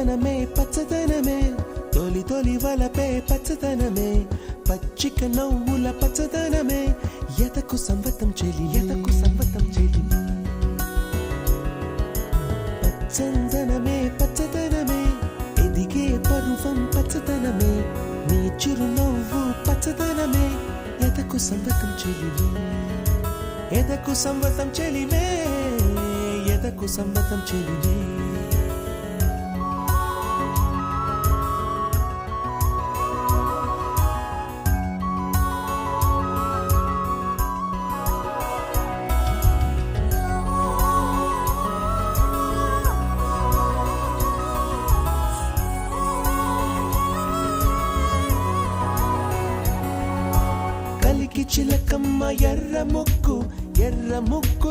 పచ్చదనమే పచ్చదనమే తొలి తొలి వలపే పచ్చదనమే పచ్చిక నవ్వుల పచ్చదనమే ఎదకు సంవతం చెలి పచ్చదనమే పచ్చదనమే ఎదిగే పరువం పచ్చదనమే నీ చిరునవ్వు పచ్చదనమే ఎదకు సంవతం చెలివే ఎదకు సంవతం చెలివే ఎదకు సంవతం చెలివే చిలకమ్మ ఎర్ర ముక్కు